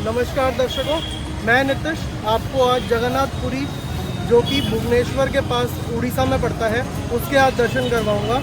नमस्कार दर्शकों, मैं नितिश आपको आज जगन्नाथपुरी जो कि भुवनेश्वर के पास उड़ीसा में पड़ता है उसके आज दर्शन करवाऊंगा।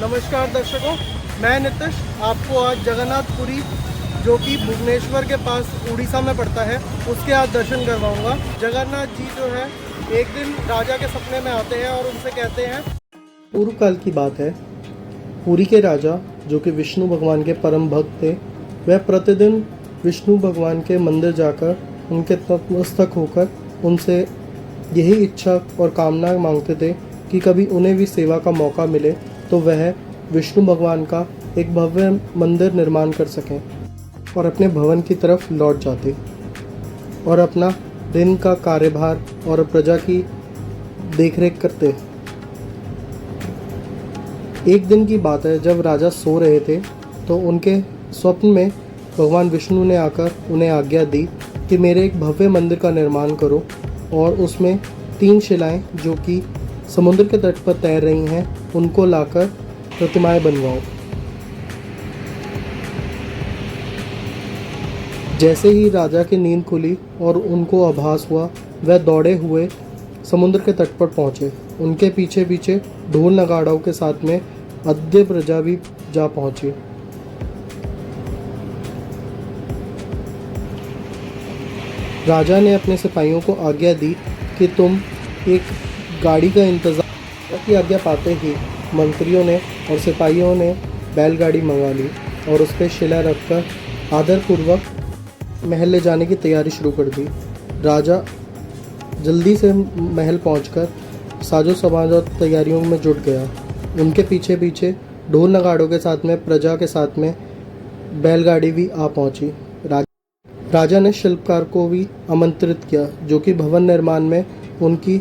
नमस्कार दर्शकों, मैं नितिश आपको आज जगन्नाथपुरी जो कि भुवनेश्वर के पास उड़ीसा में पड़ता है उसके आज दर्शन करवाऊंगा। जगन्नाथ जी जो है एक दिन राजा के सपने में आते हैं और उनसे कहते हैं। पूर्व काल की बात है। पुरी के राजा जो कि विष्णु भगवान के परम भक्त थे, वह प्रतिदिन विष्णु भगवान के मंदिर जाकर उनके नतमस्तक होकर उनसे यही इच्छा और कामना मांगते थे कि कभी उन्हें भी सेवा का मौका मिले तो वह विष्णु भगवान का एक भव्य मंदिर निर्माण कर सकें और अपने भवन की तरफ लौट जाते और अपना दिन का कार्यभार और प्रजा की देखरेख करते। एक दिन की बात है, जब राजा सो रहे थे तो उनके स्वप्न में भगवान विष्णु ने आकर उन्हें आज्ञा दी कि मेरे एक भव्य मंदिर का निर्माण करो और उसमें 3 शिलाएं जो कि समुद्र के तट पर तैर रही हैं उनको लाकर प्रतिमाएं बनवाओ। जैसे ही राजा की नींद खुली और उनको आभास हुआ, वह दौड़े हुए समुद्र के तट पर पहुंचे। उनके पीछे पीछे ढोल नगाड़ों के साथ में आद्य प्रजा भी जा पहुंची। राजा ने अपने सिपाहियों को आज्ञा दी कि तुम एक गाड़ी का इंतज़ार की आज्ञा पाते ही मंत्रियों ने और सिपाहियों ने बैलगाड़ी मंगा ली और उस पर शिला रखकर आदरपूर्वक महल ले जाने की तैयारी शुरू कर दी। राजा जल्दी से महल पहुंचकर साजो समाज और तैयारियों में जुट गया। उनके पीछे पीछे ढोल नगाड़ों के साथ में प्रजा के साथ में बैलगाड़ी भी आ पहुंची। राजा ने शिल्पकार को भी आमंत्रित किया जो कि भवन निर्माण में उनकी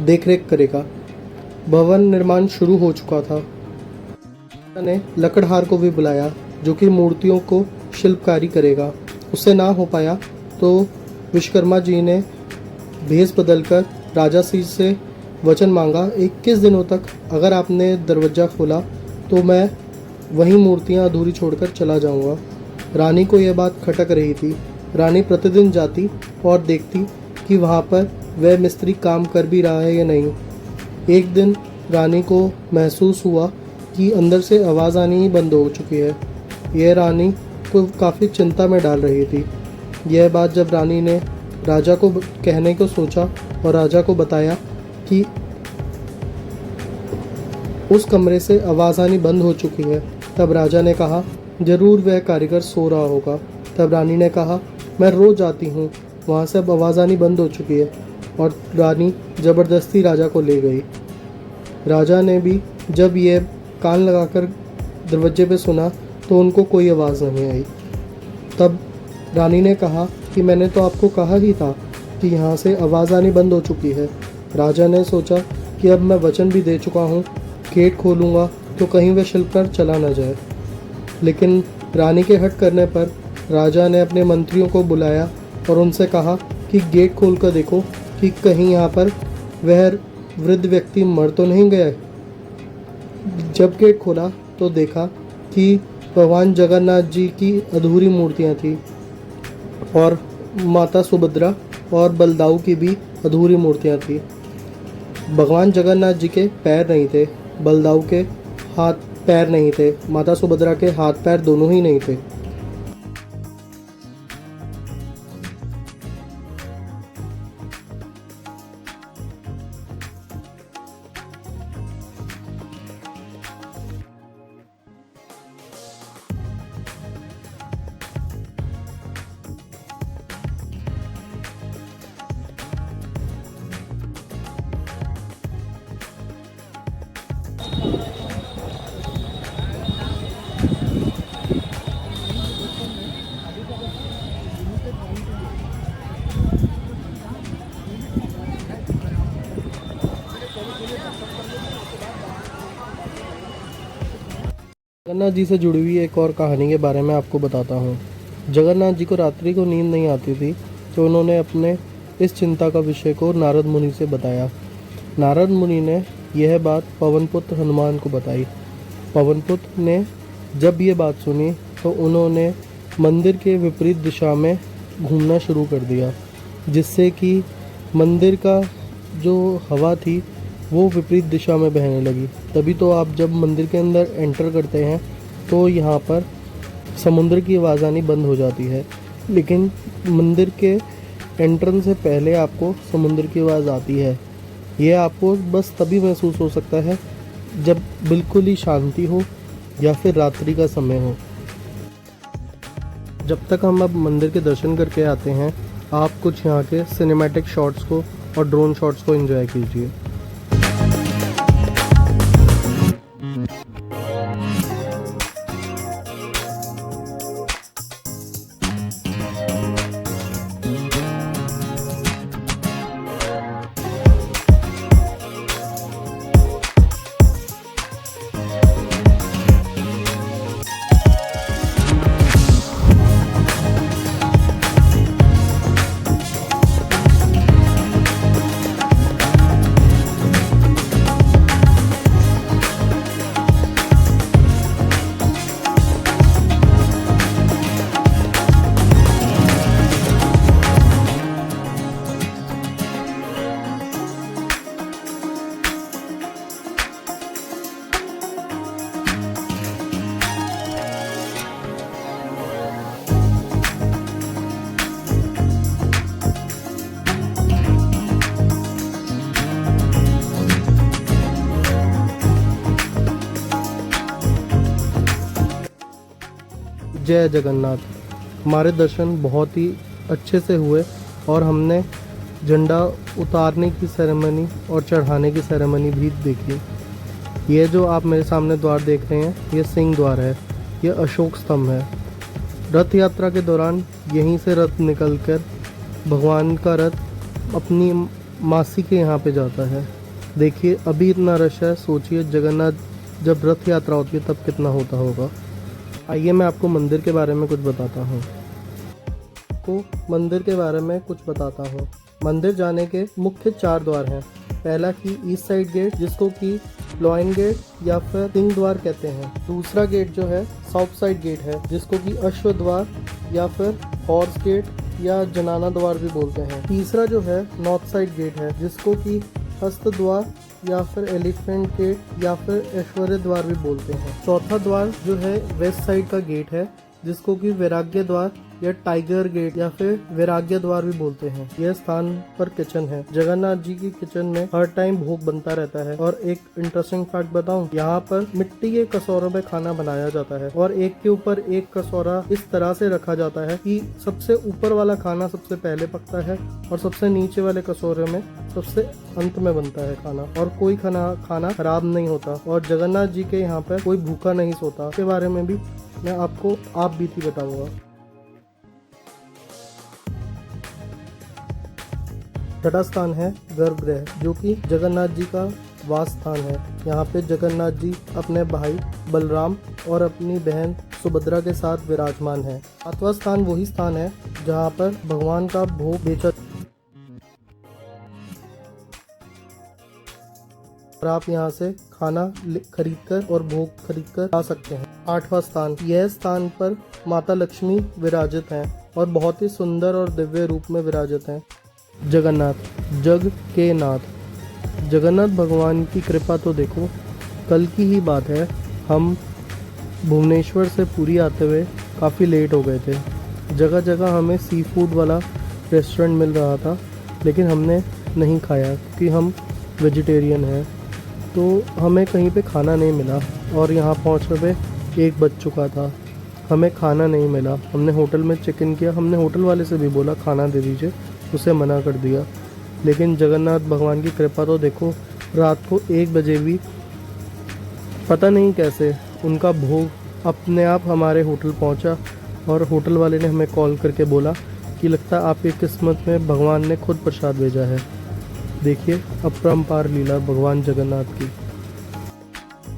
देखरेख करेगा। भवन निर्माण शुरू हो चुका था। राजा ने लकड़हार को भी बुलाया जो कि मूर्तियों को शिल्पकारी करेगा। उससे ना हो पाया तो विश्वकर्मा जी ने भेष बदलकर राजा से वचन मांगा, 21 दिनों तक अगर आपने दरवाज़ा खोला तो मैं वही मूर्तियां अधूरी छोड़कर चला जाऊंगा। रानी को यह बात खटक रही थी। रानी प्रतिदिन जाती और देखती कि वहाँ पर वह मिस्त्री काम कर भी रहा है या नहीं। एक दिन रानी को महसूस हुआ कि अंदर से आवाज़ आनी ही बंद हो चुकी है। यह रानी को काफ़ी चिंता में डाल रही थी। यह बात जब रानी ने राजा को कहने को सोचा और राजा को बताया कि उस कमरे से आवाज़ आनी बंद हो चुकी है, तब राजा ने कहा ज़रूर वह कारीगर सो रहा होगा। तब रानी ने कहा मैं रोज़ आती हूँ, वहाँ से अब आवाज़ आनी बंद हो चुकी है। और रानी ज़बरदस्ती राजा को ले गई। राजा ने भी जब ये कान लगाकर दरवाजे पे सुना तो उनको कोई आवाज़ नहीं आई। तब रानी ने कहा कि मैंने तो आपको कहा ही था कि यहाँ से आवाज़ आनी बंद हो चुकी है। राजा ने सोचा कि अब मैं वचन भी दे चुका हूँ, गेट खोलूँगा तो कहीं वह शिल्पकार चला न जाए। लेकिन रानी के हट करने पर राजा ने अपने मंत्रियों को बुलाया और उनसे कहा कि गेट खोल कर देखो कि कहीं यहाँ पर वह वृद्ध व्यक्ति मर तो नहीं गया। जब गेट खोला तो देखा कि भगवान जगन्नाथ जी की अधूरी मूर्तियाँ थी और माता सुभद्रा और बलदाऊ की भी अधूरी मूर्तियाँ थी। भगवान जगन्नाथ जी के पैर नहीं थे, बलदाऊ के हाथ पैर नहीं थे, माता सुभद्रा के हाथ पैर दोनों ही नहीं थे। जगन्नाथ जी से जुड़ी हुई एक और कहानी के बारे में आपको बताता हूँ। जगन्नाथ जी को रात्रि को नींद नहीं आती थी, तो उन्होंने अपने इस चिंता का विषय को नारद मुनि से बताया। नारद मुनि ने यह बात पवनपुत्र हनुमान को बताई। पवनपुत्र ने जब ये बात सुनी तो उन्होंने मंदिर के विपरीत दिशा में घूमना शुरू कर दिया, जिससे कि मंदिर का जो हवा थी वो विपरीत दिशा में बहने लगी। तभी तो आप जब मंदिर के अंदर एंटर करते हैं तो यहाँ पर समुद्र की आवाज़ आनी बंद हो जाती है, लेकिन मंदिर के एंट्रेंस से पहले आपको समुद्र की आवाज़ आती है। यह आपको बस तभी महसूस हो सकता है जब बिल्कुल ही शांति हो या फिर रात्रि का समय हो। जब तक हम अब मंदिर के दर्शन करके आते हैं, आप कुछ यहाँ के सिनेमैटिक शॉट्स को और ड्रोन शॉट्स को एंजॉय कीजिए। जय जगन्नाथ। हमारे दर्शन बहुत ही अच्छे से हुए और हमने झंडा उतारने की सेरेमनी और चढ़ाने की सेरेमनी भी देखी। ये जो आप मेरे सामने द्वार देख रहे हैं, ये सिंह द्वार है, ये अशोक स्तंभ है। रथ यात्रा के दौरान यहीं से रथ निकलकर भगवान का रथ अपनी मासी के यहाँ पे जाता है। देखिए अभी इतना रश है, सोचिए जगन्नाथ जब रथ यात्रा होती है तब कितना होता होगा। आइए मैं आपको मंदिर के बारे में कुछ बताता हूँ। मंदिर के बारे में कुछ बताता हूँ। मंदिर जाने के मुख्य 4 द्वार हैं। पहला कि ईस्ट साइड गेट, जिसको कि लॉयन गेट या फिर सिंह द्वार कहते हैं। दूसरा गेट जो है साउथ साइड गेट है, जिसको कि अश्व द्वार या फिर हॉर्स गेट या जनाना द्वार भी बोलते हैं। तीसरा जो है नॉर्थ साइड गेट है, जिसको कि हस्त द्वार या फिर एलिफेंट गेट या फिर ऐश्वर्य द्वार भी बोलते हैं। चौथा द्वार जो है वेस्ट साइड का गेट है, जिसको कि वैराग्य द्वार या टाइगर गेट या फिर वैराग्य द्वार भी बोलते हैं। यह स्थान पर किचन है। जगन्नाथ जी की किचन में हर टाइम भोग बनता रहता है। और एक इंटरेस्टिंग फैक्ट बताऊं, यहाँ पर मिट्टी के कसौरों में खाना बनाया जाता है और एक के ऊपर एक कसौरा इस तरह से रखा जाता है कि सबसे ऊपर वाला खाना सबसे पहले पकता है और सबसे नीचे वाले कसौरे में सबसे अंत में बनता है खाना, और कोई खाना खराब नहीं होता। और जगन्नाथ जी के यहाँ पर कोई भूखा नहीं सोता। इसके बारे में भी मैं आपको आप बीती बताऊंगा। छठा स्थान है गर्भगृह, जो कि जगन्नाथ जी का वास स्थान है। यहाँ पे जगन्नाथ जी अपने भाई बलराम और अपनी बहन सुभद्रा के साथ विराजमान है। 7वां स्थान वही स्थान है जहाँ पर भगवान का भोग बेचा और आप यहाँ से खाना खरीदकर और भोग खरीदकर आ सकते हैं। 8वां स्थान, यह स्थान पर माता लक्ष्मी विराजित हैं और बहुत ही सुंदर और दिव्य रूप में विराजित हैं। जगन्नाथ, जग के नाथ। जगन्नाथ भगवान की कृपा तो देखो, कल की ही बात है, हम भुवनेश्वर से पुरी आते हुए काफ़ी लेट हो गए थे। जगह जगह हमें सी फूड वाला रेस्टोरेंट मिल रहा था, लेकिन हमने नहीं खाया क्योंकि हम वेजिटेरियन हैं, तो हमें कहीं पे खाना नहीं मिला और यहाँ पहुँचने पे 1 बज चुका था। हमें खाना नहीं मिला। हमने होटल में चेक इन किया, हमने होटल वाले से भी बोला खाना दे दीजिए, उसे मना कर दिया। लेकिन जगन्नाथ भगवान की कृपा तो देखो, रात को 1 बजे भी पता नहीं कैसे उनका भोग अपने आप हमारे होटल पहुंचा और होटल वाले ने हमें कॉल करके बोला कि लगता है आपकी किस्मत में भगवान ने खुद प्रसाद भेजा है। देखिए अपरंपार लीला भगवान जगन्नाथ की।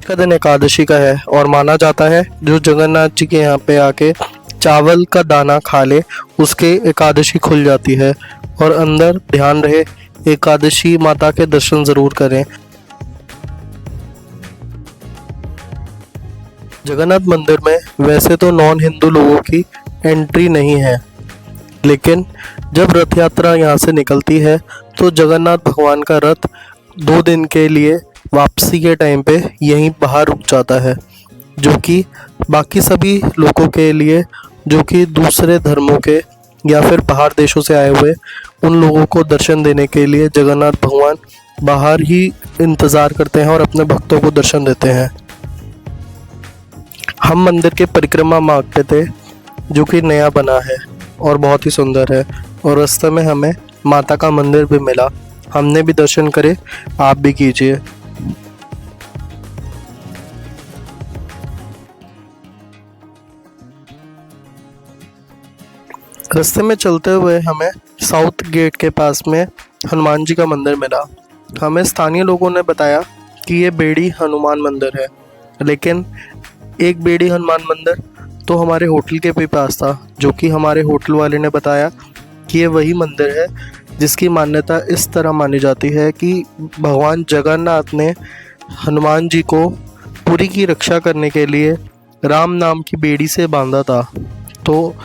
का दिन एकादशी का है और माना जाता है जो जगन्नाथ जी के यहाँ पे आके चावल का दाना खा ले उसके एकादशी खुल जाती है। और अंदर ध्यान रहे एकादशी माता के दर्शन ज़रूर करें। जगन्नाथ मंदिर में वैसे तो नॉन हिंदू लोगों की एंट्री नहीं है, लेकिन जब रथ यात्रा यहाँ से निकलती है तो जगन्नाथ भगवान का रथ 2 दिन के लिए वापसी के टाइम पे यहीं बाहर रुक जाता है, जो कि बाकी सभी लोगों के लिए जो कि दूसरे धर्मों के या फिर बाहर देशों से आए हुए उन लोगों को दर्शन देने के लिए जगन्नाथ भगवान बाहर ही इंतज़ार करते हैं और अपने भक्तों को दर्शन देते हैं। हम मंदिर के परिक्रमा मार्ग पे थे, जो कि नया बना है और बहुत ही सुंदर है, और रास्ते में हमें माता का मंदिर भी मिला। हमने भी दर्शन करे, आप भी कीजिए। रास्ते में चलते हुए हमें साउथ गेट के पास में हनुमान जी का मंदिर मिला। हमें स्थानीय लोगों ने बताया कि ये बेड़ी हनुमान मंदिर है, लेकिन एक बेड़ी हनुमान मंदिर तो हमारे होटल के भी पास था, जो कि हमारे होटल वाले ने बताया कि ये वही मंदिर है जिसकी मान्यता इस तरह मानी जाती है कि भगवान जगन्नाथ ने हनुमान जी को पुरी की रक्षा करने के लिए राम नाम की बेड़ी से बांधा था। तो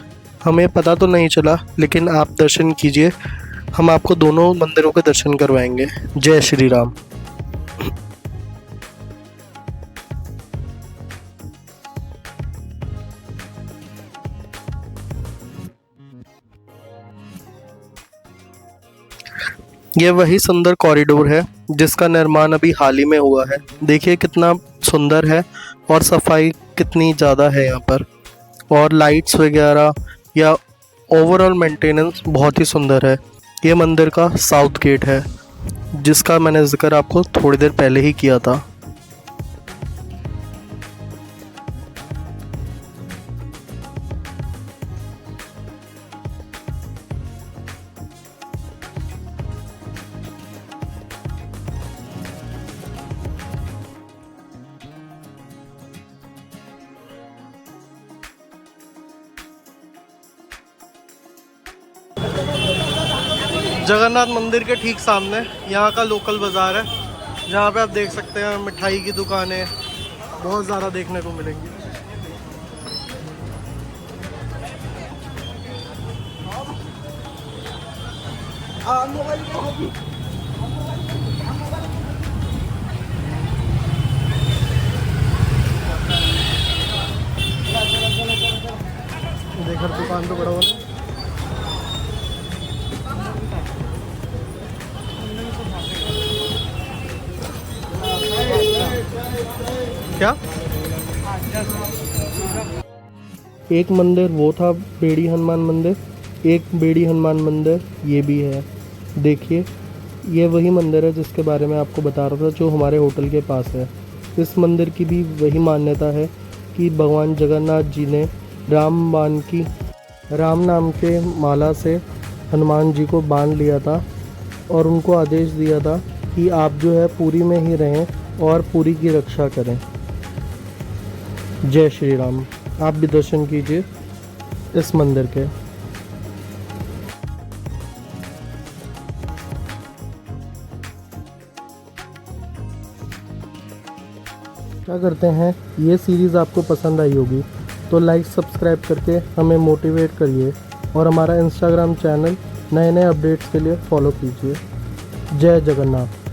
हमें पता तो नहीं चला, लेकिन आप दर्शन कीजिए, हम आपको दोनों मंदिरों के दर्शन करवाएंगे। जय श्री राम। ये वही सुंदर कॉरिडोर है जिसका निर्माण अभी हाल ही में हुआ है। देखिए कितना सुंदर है और सफाई कितनी ज़्यादा है यहाँ पर, और लाइट्स वगैरह या ओवरऑल मेंटेनेंस बहुत ही सुंदर है। ये मंदिर का साउथ गेट है, जिसका मैंने जिक्र आपको थोड़ी देर पहले ही किया था। जगन्नाथ मंदिर के ठीक सामने यहाँ का लोकल बाज़ार है, जहाँ पे आप देख सकते हैं मिठाई की दुकानें बहुत ज़्यादा देखने को मिलेंगी। देखकर दुकान तो बड़ा होना। क्या एक मंदिर वो था बेड़ी हनुमान मंदिर, एक बेड़ी हनुमान मंदिर ये भी है। देखिए ये वही मंदिर है जिसके बारे में आपको बता रहा था, जो हमारे होटल के पास है। इस मंदिर की भी वही मान्यता है कि भगवान जगन्नाथ जी ने राम नाम के माला से हनुमान जी को बांध लिया था और उनको आदेश दिया था कि आप जो है पुरी में ही रहें और पुरी की रक्षा करें। जय श्री राम। आप भी दर्शन कीजिए इस मंदिर के। क्या करते हैं, ये सीरीज़ आपको पसंद आई होगी तो लाइक सब्सक्राइब करके हमें मोटिवेट करिए, और हमारा इंस्टाग्राम चैनल नए नए अपडेट्स के लिए फॉलो कीजिए। जय जगन्नाथ।